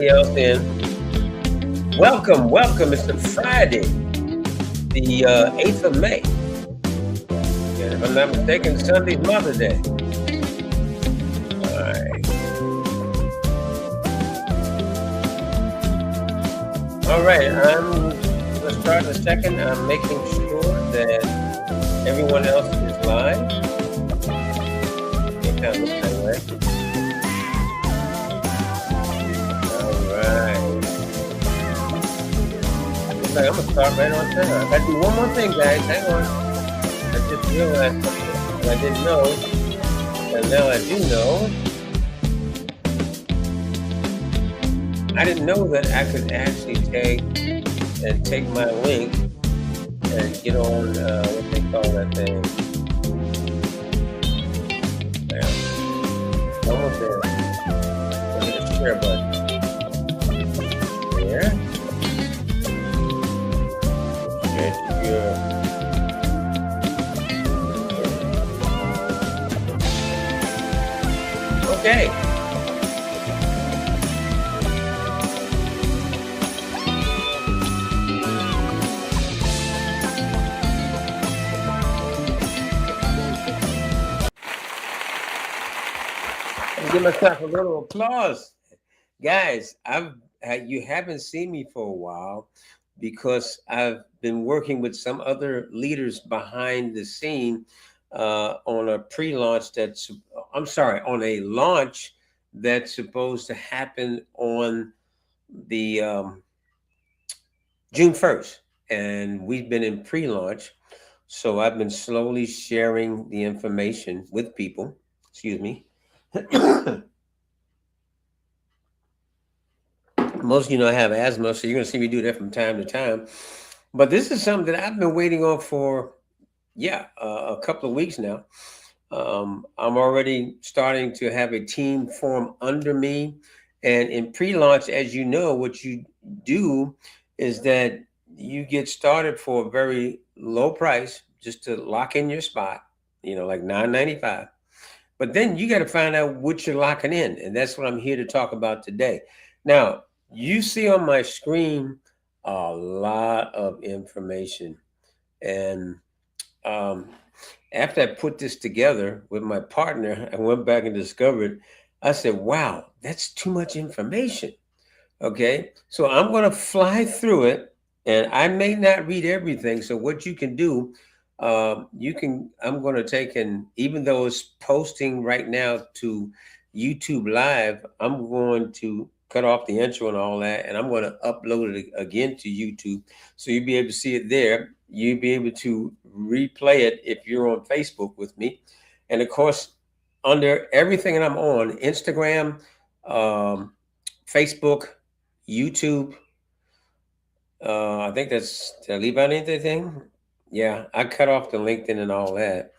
else in. Welcome. It's the Friday, the 8th of May. And if I'm not mistaken, Sunday's Mother's Day. All right. All right. I'm going to start in a second. I'm making sure that everyone else is live. It kind of looks that way. I'm gonna start right on time. I gotta do one more thing, guys. Hang on. I just realized something I didn't know, and now I do know. I didn't know that I could actually take my link and get on what they call that thing. Yeah. Almost there. I'll hit the share button. There. Okay. I'll give myself a little applause. Guys, you haven't seen me for a while because I've been working with some other leaders behind the scene on a pre-launch on a launch that's supposed to happen on the June 1st. And we've been in pre-launch. So I've been slowly sharing the information with people. Excuse me. Most of you know I have asthma, so you're going to see me do that from time to time. But this is something that I've been waiting on for, a couple of weeks now. I'm already starting to have a team form under me. And in pre-launch, as you know, what you do is that you get started for a very low price just to lock in your spot, like $9.95. But then you got to find out what you're locking in. And that's what I'm here to talk about today. Now, you see on my screen a lot of information. And after I put this together with my partner, I went back and discovered, I said, wow, that's too much information. Okay. So I'm going to fly through it, and I may not read everything. So what you can do, I'm going to take, and even though it's posting right now to YouTube Live, I'm going to cut off the intro and all that, and I'm going to upload it again to YouTube. So you'll be able to see it there. You'll be able to replay it if you're on Facebook with me. And of course, under everything that I'm on, Instagram, Facebook, YouTube, I think did I leave out anything? Yeah, I cut off the LinkedIn and all that.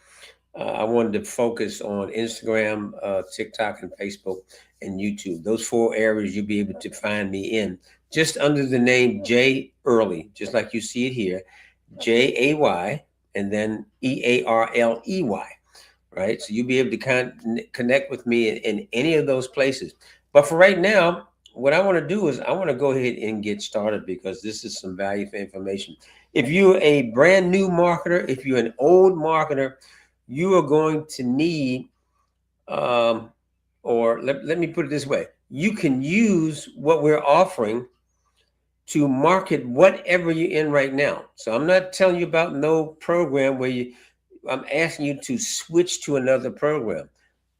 I wanted to focus on Instagram, TikTok, and Facebook, and YouTube. Those 4 areas you'll be able to find me in, just under the name Jay Early, just like you see it here, Jay, and then EARLEY, right? So you'll be able to connect with me in any of those places. But for right now, what I want to do is I want to go ahead and get started, because this is some valuable information. If you're a brand new marketer, if you're an old marketer, you are going to need, or let me put it this way, you can use what we're offering to market whatever you're in right now. So I'm not telling you about no program where I'm asking you to switch to another program.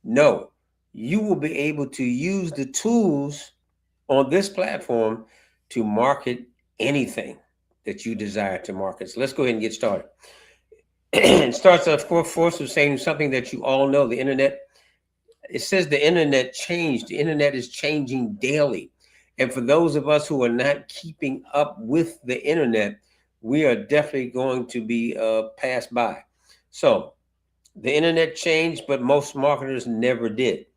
No, you will be able to use the tools on this platform to market anything that you desire to market. So let's go ahead and get started. It starts off force with saying something that you all know. The internet, it says the internet changed. The internet is changing daily. And for those of us who are not keeping up with the internet, we are definitely going to be passed by. So the internet changed, but most marketers never did.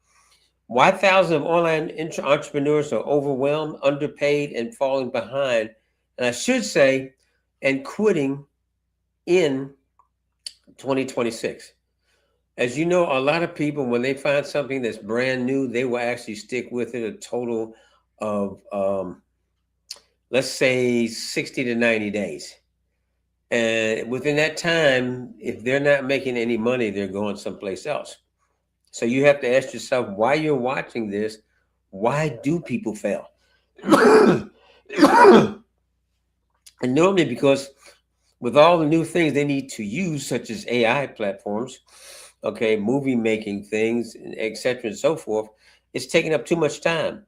Why thousands of online entrepreneurs are overwhelmed, underpaid, and falling behind, and I should say, and quitting in 2026. As you know, a lot of people, when they find something that's brand new, they will actually stick with it a total of let's say 60 to 90 days. And within that time, if they're not making any money, they're going someplace else. So you have to ask yourself why you're watching this. Why do people fail? And normally because with all the new things they need to use, such as AI platforms, okay, movie making things, etc., and so forth, it's taking up too much time.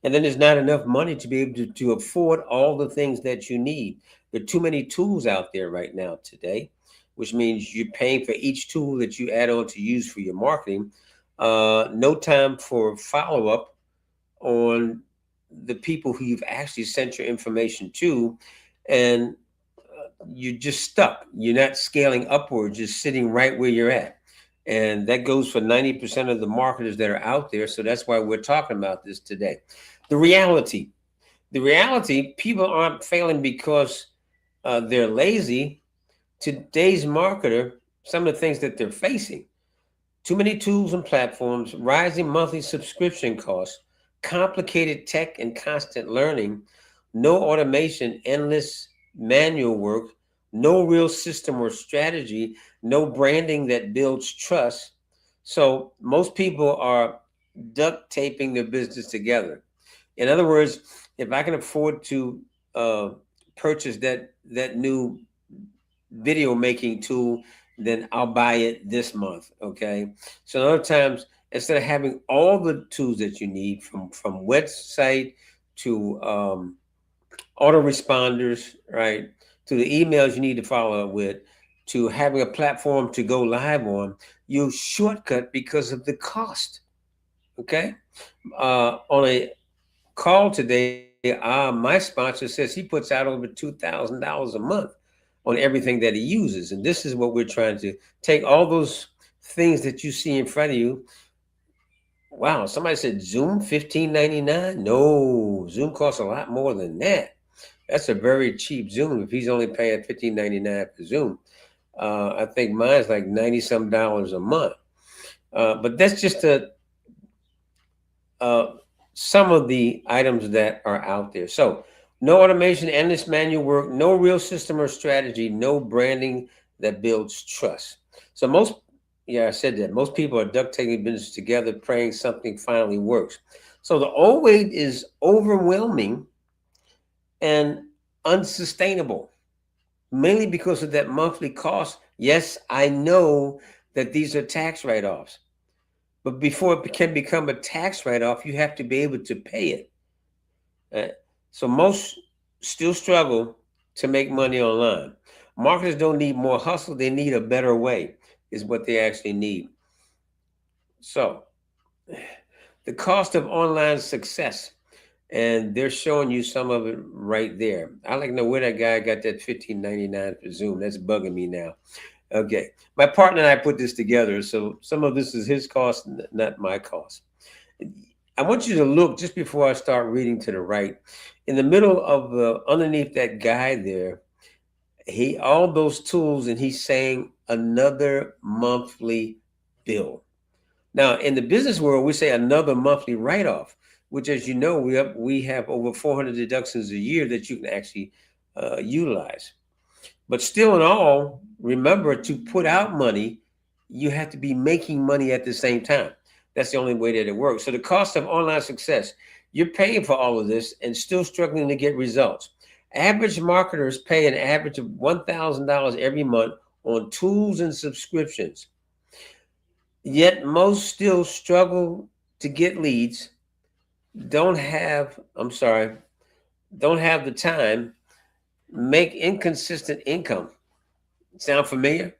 And then there's not enough money to be able to afford all the things that you need. There are too many tools out there right now today, which means you're paying for each tool that you add on to use for your marketing. No time for follow up on the people who you've actually sent your information to, and you're just stuck. You're not scaling upwards, just sitting right where you're at. And that goes for 90% of the marketers that are out there. So that's why we're talking about this today. The reality, the reality, people aren't failing because they're lazy. Today's marketer, some of the things that they're facing: too many tools and platforms, rising monthly subscription costs, complicated tech and constant learning, no automation, endless manual work, no real system or strategy, no branding that builds trust. So most people are duct taping their business together. In other words, if I can afford to uh, purchase that new video making tool, then I'll buy it this month. Okay. So other times, instead of having all the tools that you need from website to autoresponders, right, to the emails you need to follow up with, to having a platform to go live on, you shortcut because of the cost. Okay. On a call today, my sponsor says he puts out over $2,000 a month on everything that he uses. And this is what we're trying to take all those things that you see in front of you. Wow, somebody said Zoom 15.99. No, Zoom costs a lot more than that. That's a very cheap Zoom if he's only paying 15.99 for Zoom. I think mine's like 90 some dollars a month. But that's just uh, some of the items that are out there. So, no automation, endless manual work, no real system or strategy, no branding that builds trust. So, yeah, I said that. Most people are duct taping business together, praying something finally works. So, the old way is overwhelming and unsustainable, mainly because of that monthly cost. Yes, I know that these are tax write offs. But before it can become a tax write off, you have to be able to pay it. Uh, so most still struggle to make money online. Marketers don't need more hustle, they need a better way, is what they actually need. So, the cost of online success, and they're showing you some of it right there. I like to know where that guy got that 15.99 for Zoom. That's bugging me now. Okay. My partner and I put this together, so some of this is his cost, not my cost. I want you to look just before I start reading to the right. In the middle of underneath that guy there, he all those tools, and he's saying another monthly bill. Now, in the business world, we say another monthly write-off, which, as you know, we have over 400 deductions a year that you can actually utilize. But still, in all, remember to put out money, you have to be making money at the same time. That's the only way that it works. So, the cost of online success, you're paying for all of this and still struggling to get results. Average marketers pay an average of $1,000 every month on tools and subscriptions. Yet, most still struggle to get leads, don't have, I'm sorry, don't have the time, make inconsistent income. Sound familiar?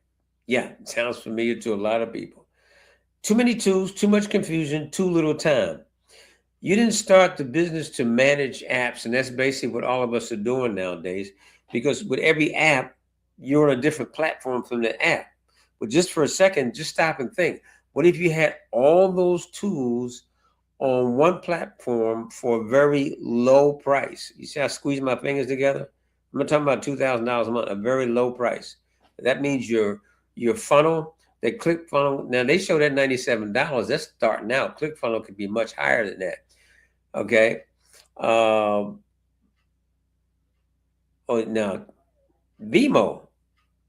Yeah, it sounds familiar to a lot of people. Too many tools, too much confusion, too little time. You didn't start the business to manage apps, and that's basically what all of us are doing nowadays. Because with every app, you're on a different platform from the app. But just for a second, just stop and think. What if you had all those tools on one platform for a very low price? You see, I squeeze my fingers together. I'm not talking about $2,000 a month, a very low price. That means your funnel, that click funnel. Now they show that $97. That's starting out. Click funnel could be much higher than that. Okay. Uh, oh, now Vimo.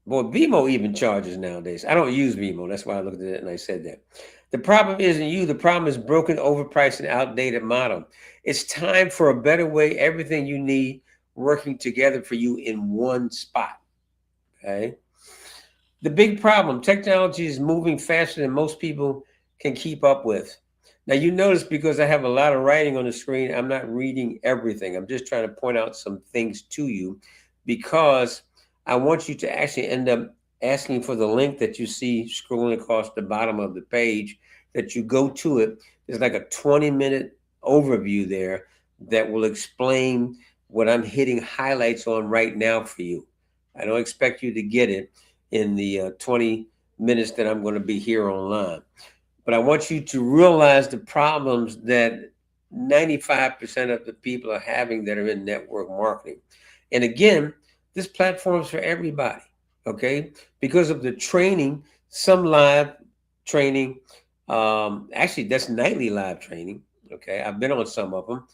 Boy, Vimo even charges nowadays. I don't use Vimo. That's why I looked at it and I said that. The problem isn't you. The problem is broken, overpriced, and outdated model. It's time for a better way. Everything you need working together for you in one spot. Okay. The big problem, technology is moving faster than most people can keep up with. Now, you notice because I have a lot of writing on the screen, I'm not reading everything. I'm just trying to point out some things to you because I want you to actually end up asking for the link that you see scrolling across the bottom of the page, that you go to it. There's like a 20-minute overview there that will explain what I'm hitting highlights on right now for you. I don't expect you to get it in the 20 minutes that I'm going to be here online. But I want you to realize the problems that 95% of the people are having that are in network marketing. And again, this platform is for everybody, okay? Because of the training, some live training, actually, that's nightly live training, okay? I've been on some of them.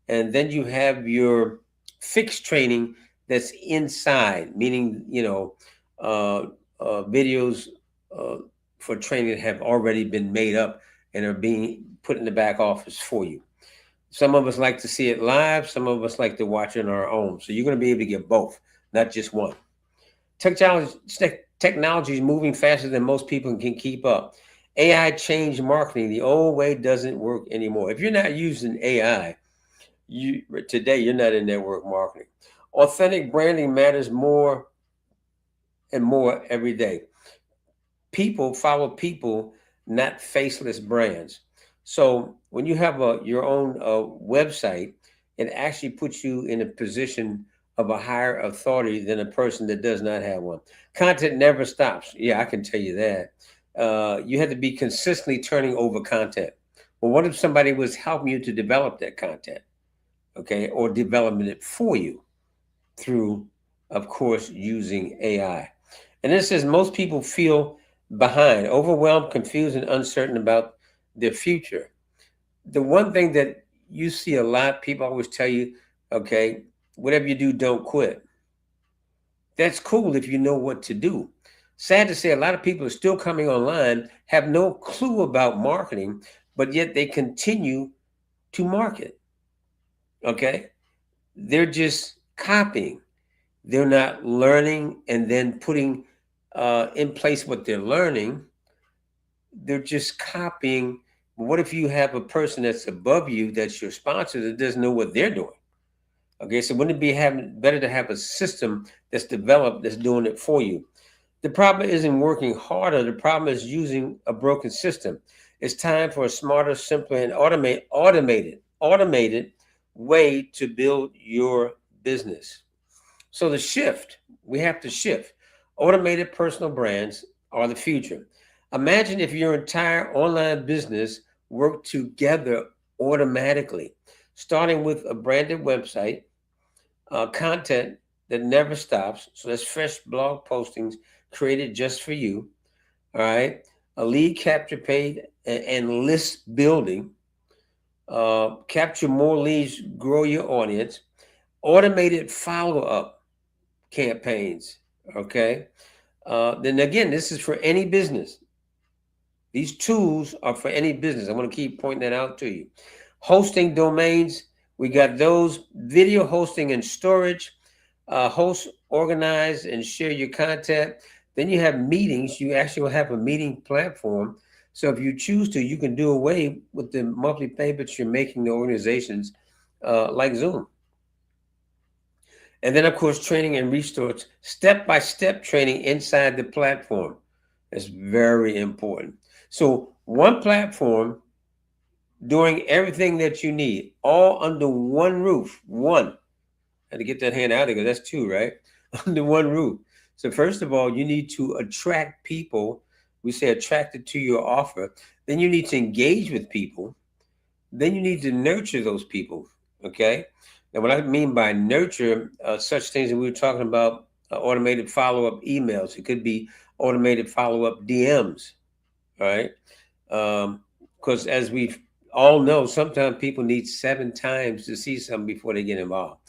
And then you have your fixed training that's inside, meaning, uh, videos uh, for training that have already been made up and are being put in the back office for you. Some of us like to see it live, some of us like to watch it on our own. So you're going to be able to get both, not just one. Technology, technology is moving faster than most people can keep up. AI changed marketing. The old way doesn't work anymore. If you're not using AI, today you're not in network marketing. Authentic branding matters more and more every day. People follow people, not faceless brands. So when you have your own website, it actually puts you in a position of a higher authority than a person that does not have one. Content never stops. Yeah, I can tell you that. You have to be consistently turning over content. Well, what if somebody was helping you to develop that content, okay, or developing it for you through, of course, using AI? And it says most people feel behind, overwhelmed, confused, and uncertain about their future. The one thing that you see a lot, people always tell you, okay, whatever you do, don't quit. That's cool if you know what to do. Sad to say, a lot of people are still coming online, have no clue about marketing, but yet they continue to market. Okay. They're just copying. They're not learning and then putting in place what they're learning. They're just copying. What if you have a person that's above you, that's your sponsor, that doesn't know what they're doing? Okay, so wouldn't it be having better to have a system that's developed that's doing it for you? The problem isn't working harder. The problem is using a broken system. It's time for a smarter, simpler, and automated way to build your business. So the shift, we have to shift. Automated personal brands are the future. Imagine if your entire online business worked together automatically, starting with a branded website, content that never stops. So that's fresh blog postings created just for you. All right. A lead capture page and list building. Capture more leads, grow your audience. Automated follow up campaigns. Okay. Then again, this is for any business. These tools are for any business. I want to keep pointing that out to you. Hosting domains, we got those. Video hosting and storage. Host, organize, and share your content. Then you have meetings. You actually will have a meeting platform. So if you choose to, you can do away with the monthly payments you're making to organizations like Zoom. And then, of course, training and resource, step-by-step training inside the platform. That's very important. So one platform doing everything that you need, all under one roof. One. I had to get that hand out of there because that's two, right? Under one roof. So first of all, you need to attract people. We say attracted to your offer. Then you need to engage with people. Then you need to nurture those people. Okay. Now, what I mean by nurture, such things that we were talking about, automated follow-up emails. It could be automated follow-up DMs. All right. Because as we've all know sometimes people need 7 times to see something before they get involved.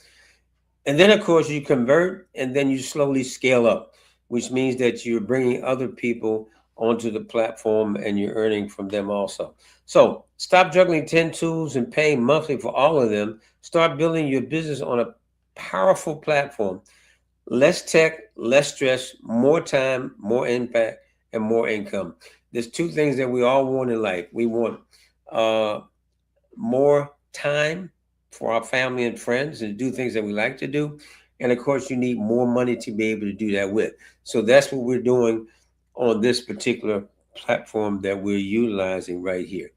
And then, of course, you convert and then you slowly scale up, which means that you're bringing other people onto the platform and you're earning from them also. So stop juggling 10 tools and paying monthly for all of them. Start building your business on a powerful platform. Less tech, less stress, more time, more impact, and more income. There's two things that we all want in life. We want uh, more time for our family and friends and do things that we like to do. And of course, you need more money to be able to do that with. So that's what we're doing on this particular platform that we're utilizing right here.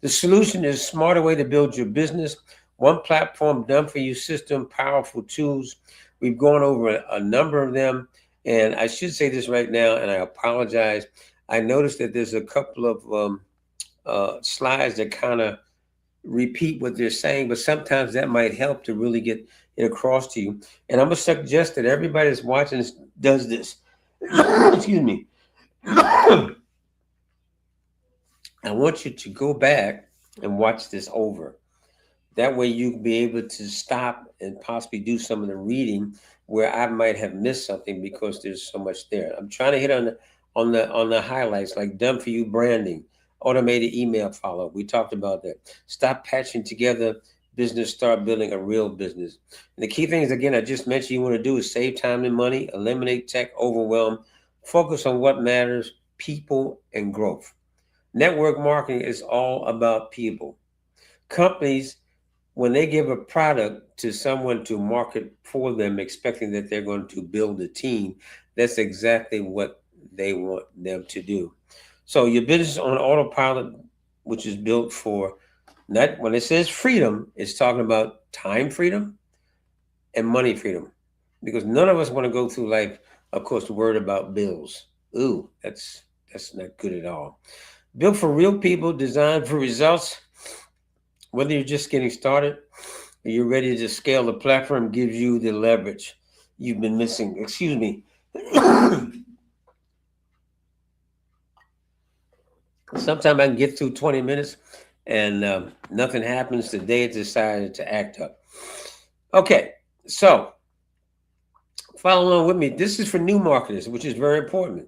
The solution is a smarter way to build your business. One platform, done for you system, powerful tools. We've gone over a number of them. And I should say this right now, and I apologize. I noticed that there's a couple of slides that kind of repeat what they're saying, but sometimes that might help to really get it across to you. And I'm gonna suggest that everybody that's watching this does this. Excuse me. I want you to go back and watch this over. That way you'll be able to stop and possibly do some of the reading where I might have missed something because there's so much there. I'm trying to hit on the highlights, like done for you branding, automated email follow. We talked about that. Stop patching together business, start building a real business. And the key things again I just mentioned you want to do is save time and money, eliminate tech overwhelm, focus on what matters, people and growth. Network marketing is all about people. Companies, when they give a product to someone to market for them, expecting that they're going to build a team, that's exactly what they want them to do. So your business on autopilot, which is built for, not when it says freedom, it's talking about time freedom and money freedom. Because none of us want to go through life, of course, worried about bills. Ooh, that's not good at all. Built for real people, designed for results. Whether you're just getting started or you're ready to scale, the platform gives you the leverage you've been missing. Excuse me. Sometimes I can get through 20 minutes and nothing happens. The day it decided to act up. Okay, so follow along with me. This is for new marketers, which is very important.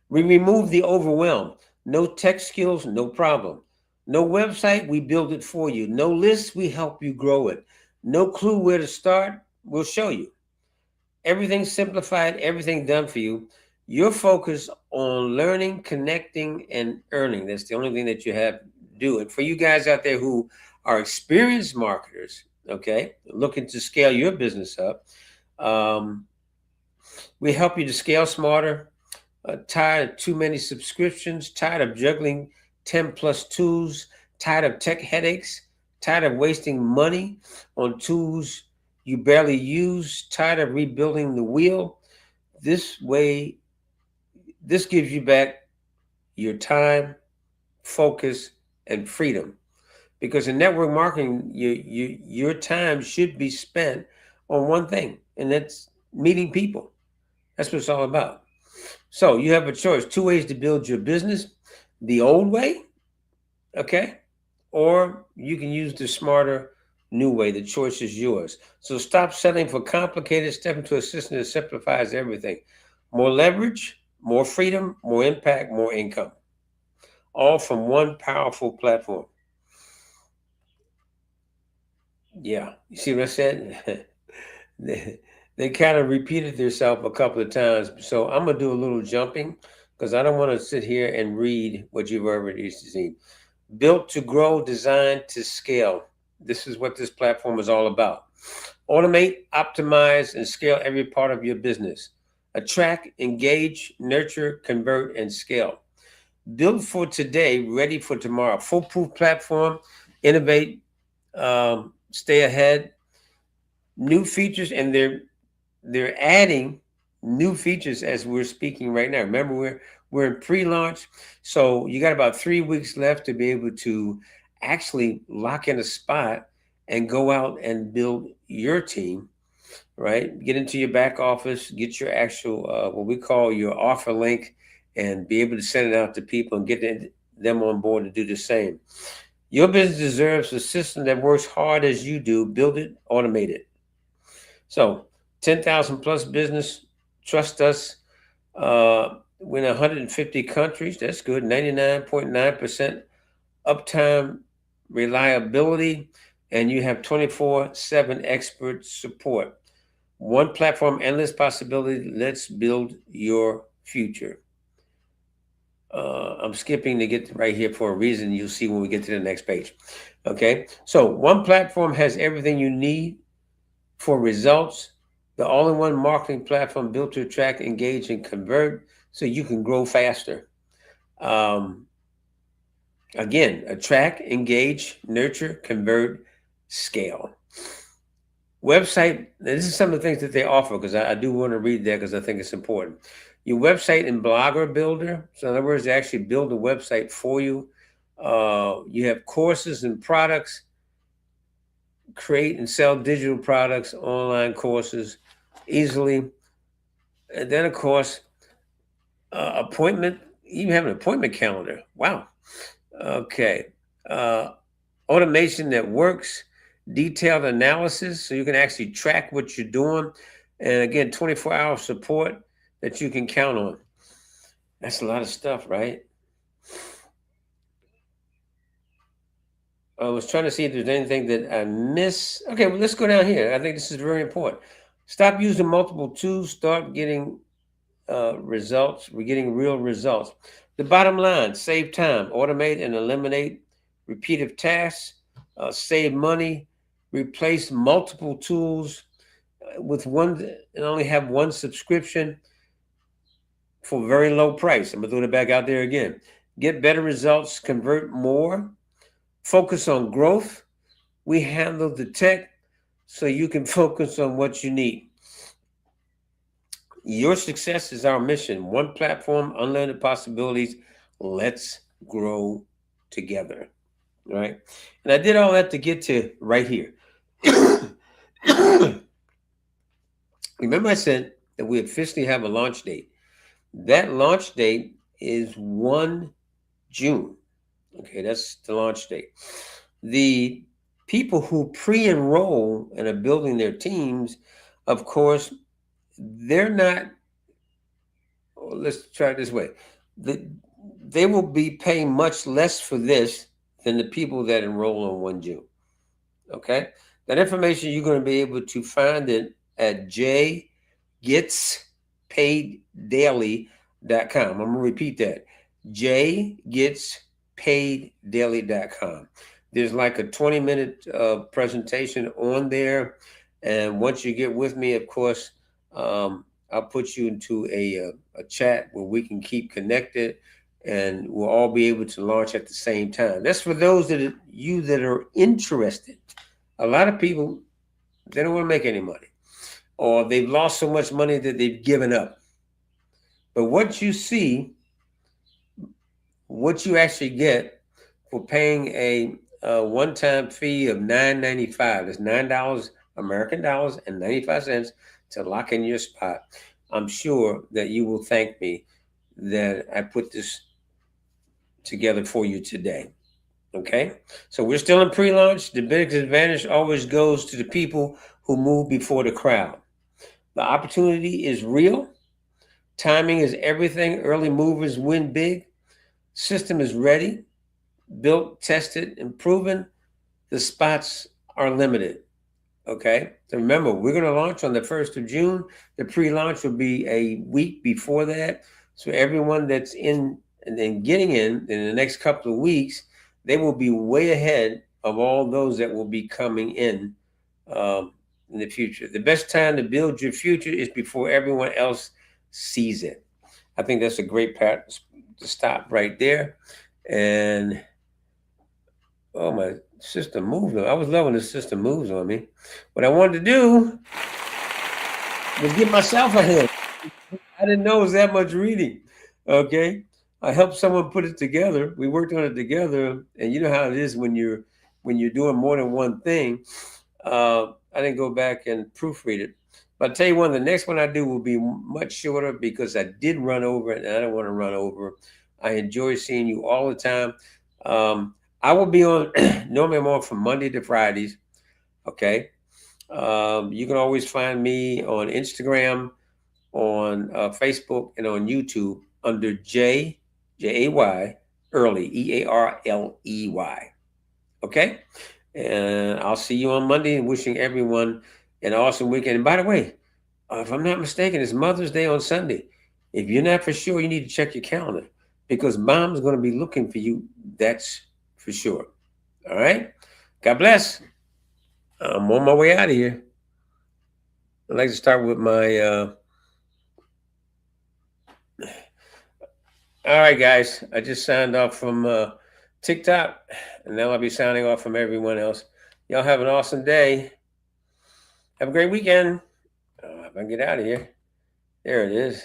We remove the overwhelm. No tech skills, no problem. No website, we build it for you. No list, we help you grow it. No clue where to start, we'll show you. Everything simplified, everything done for you. You're focused on learning, connecting, and earning. That's the only thing that you have to do. And for you guys out there who are experienced marketers, okay, looking to scale your business up, um, we help you to scale smarter. Tired of too many subscriptions, tired of juggling 10 plus tools, tired of tech headaches, tired of wasting money on tools you barely use, tired of rebuilding the wheel. This way, this gives you back your time, focus, and freedom. Because in network marketing, your time should be spent on one thing, and that's meeting people. That's what it's all about. So you have a choice, two ways to build your business: the old way, okay, or you can use the smarter new way. The choice is yours. So stop settling for complicated, step into a system that simplifies everything. More leverage, more freedom, more impact, more income, all from one powerful platform. Yeah, you see what I said? they kind of repeated themselves a couple of times. So I'm gonna do a little jumping because I don't want to sit here and read what you've already seen. Built to grow, designed to scale. This is what this platform is all about. Automate, optimize, and scale every part of your business. Attract, engage, nurture, convert, and scale. Built for today, ready for tomorrow. Foolproof platform, innovate, stay ahead. New features, and they're adding new features as we're speaking right now. Remember, we're in pre-launch, so you got about 3 weeks left to be able to actually lock in a spot and go out and build your team, right? Get into your back office, get your actual what we call your offer link, and be able to send it out to people and get them on board to do the same. Your business deserves a system that works hard as you do. Build it, automate it. So, 10,000 plus business, trust us. We're in 150 countries. That's good. 99.9% uptime reliability, and you have 24/7 expert support. One platform, endless possibility. Let's build your future. I'm skipping to get right here for a reason. You'll see when we get to the next page. Okay, so one platform has everything you need for results. The all-in-one marketing platform built to attract, engage, and convert, so you can grow faster. Um, Again, attract, engage, nurture, convert, scale. Website, this is some of the things that they offer because I do want to read that because I think it's important. Your website and blogger builder. So, in other words, they actually build a website for you. You have courses and products, create and sell digital products, online courses easily. And then, of course, appointment, you have an appointment calendar. Wow. Okay. Uh, Automation that works, detailed analysis so you can actually track what you're doing, and again, 24-hour support that you can count on. That's a lot of stuff, right? I was trying to see if there's anything that I miss. Okay, well, let's go down here. I think this is very important. Stop using multiple tools, start getting results. We're getting real results. The bottom line: save time, automate and eliminate repetitive tasks, save money, replace multiple tools with one, and only have one subscription for very low price. I'm gonna throw it back out there again. Get better results, convert more, focus on growth. We handle the tech so you can focus on what you need. Your success is our mission. One platform, unlimited possibilities. Let's grow together. All right. And I did all that to get to right here. Remember, I said that we officially have a launch date. That launch date is 1 June. Okay, that's the launch date. The people who pre enroll and are building their teams, of course, they're not, let's try it this way. They will be paying much less for this than the people that enroll on 1 June. Okay? That information you're going to be able to find it at jgetspaiddaily.com. I'm going to repeat that. jgetspaiddaily.com. There's like a 20-minute presentation on there. And once you get with me, of course, I'll put you into a chat where we can keep connected and we'll all be able to launch at the same time. That's for those that are interested. A lot of people, they don't want to make any money, or they've lost so much money that they've given up. But what you see, what you actually get for paying a one-time fee of $9.95, that's $9 American dollars and 95 cents to lock in your spot. I'm sure that you will thank me that I put this together for you today. Okay, so we're still in pre-launch. The biggest advantage always goes to the people who move before the crowd. The opportunity is real. Timing is everything. Early movers win big. System is ready, built, tested, and proven. The spots are limited. Okay, so remember, we're going to launch on the 1st of June. The pre-launch will be a week before that. So everyone that's in and then getting in the next couple of weeks, they will be way ahead of all those that will be coming in the future. The best time to build your future is before everyone else sees it. I think that's a great part to stop right there. And oh, my system moved. I was loving the system moves on me. What I wanted to do was get myself ahead. I didn't know it was that much reading. Okay. I helped someone put it together. We worked on it together, and you know how it is when you're doing more than one thing. I didn't go back and proofread it, but I'll tell you one. The next one I do will be much shorter because I did run over it, and I don't want to run over. I enjoy seeing you all the time. I will be on. Normally, I'm on from Monday to Fridays. Okay. You can always find me on Instagram, on Facebook, and on YouTube under Jay Early, Earley. Okay. And I'll see you on Monday, and wishing everyone an awesome weekend. And by the way, if I'm not mistaken, it's Mother's Day on Sunday. If you're not for sure, you need to check your calendar because mom's going to be looking for you. That's for sure. All right. God bless. I'm on my way out of here. I'd like to start with my. All right, guys. I just signed off from TikTok, and now I'll be signing off from everyone else. Y'all have an awesome day. Have a great weekend. If I can get out of here. There it is.